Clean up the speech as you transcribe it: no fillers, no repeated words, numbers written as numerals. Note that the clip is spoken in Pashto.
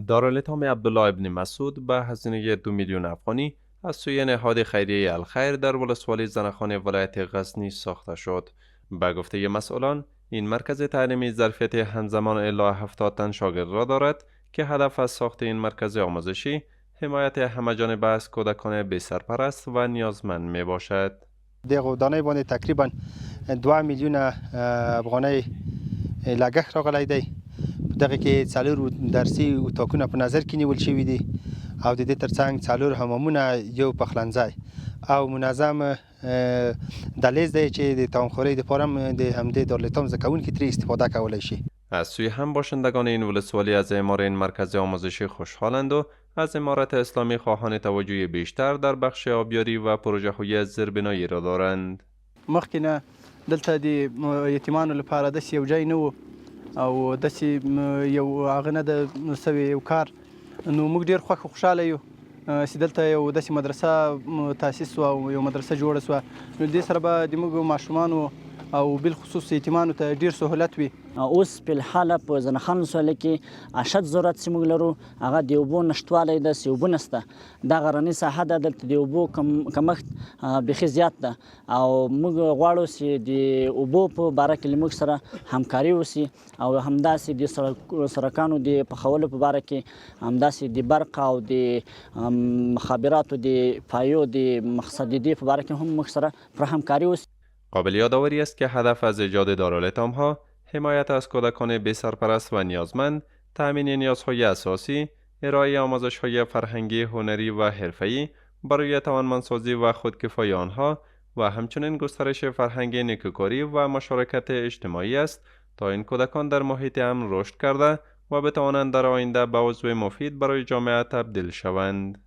دارالایتام عبدالله ابن مسعود به هزینه 2 میلیون افغانی از سوی نهاد خیریه الخیر در ولسوالی زنخان ولایت غزنی ساخته شد. به گفته مسئولان، این مرکز تعلیمی ظرفیت همزمان الی 70 تن شاگرد را دارد که هدف از ساخت این مرکز آموزشی حمایت همه‌جانبه از کودکان بی سرپرست و نیازمند می باشد. دغه دانه باندې تقریبا 2 میلیون افغانۍ لګښت راغلی دی. دغه کې 4 درسي اتاقونه په نظر کې نیول شوي دي او د دې ترڅنګ 4 حمامونه، یو پخلنځی او منظم دهلیز دی چې د تامخورۍ دپاره هم د همدې دارالایتام زده کوونکي ترې استفاده کولی شي. از سوی هم باشندگان این ولسوالی از اعمار این مرکز آموزشی خوشحالند و از امارت اسلامی خواهان توجه بیشتر در بخش آبیاری و پروژه های زیربنایی را دارند. مخکې نه دلته د یتیمانو لپاره داسې یو ځای نه و او داسې یو هغه نه ده سوی یو کار، نو موږ ډېر خوښ خوشحاله یو چې دلته یو داسې مدرسه تاسیس شوه او یو مدرسه جوړه شوه، نو دې سره به د موږ ماشومانو او بالخصوص یتیمانو ته ډېر سهولت وي. اوس په الحاله په زنخان ولسوالۍ کې اشد ضرورت چې موږ لرو هغه د اوبو نشتوالی ده، چې اوبه نشته. دا غرنۍ ساحه ده، دلته د اوبو کمښت بیخي زیات ده او موږ غواړو چې د اوبو په باره کې له موږ سره همکاري وشي او همداسې د سړکانو د پخولو په باره کې همداسې د برق او د مخابراتو د پایو د مقصدیدې په باره کې هم موږ سره پر همکاري وشي. قابل یادآوری است که هدف از ایجاد دارالایتام ها حمایت از کودکان بی سرپرست و نیازمند، تأمین نیازهای اساسی، ارائه آموزش‌های فرهنگی، هنری و حرفه‌ای برای توانمندسازی و خودکفایی آنها و همچنین گسترش فرهنگ نیکوکاری و مشارکت اجتماعی است تا این کودکان در محیط امن رشد کرده و بتوانند در آینده به عضو مفید برای جامعه تبدیل شوند.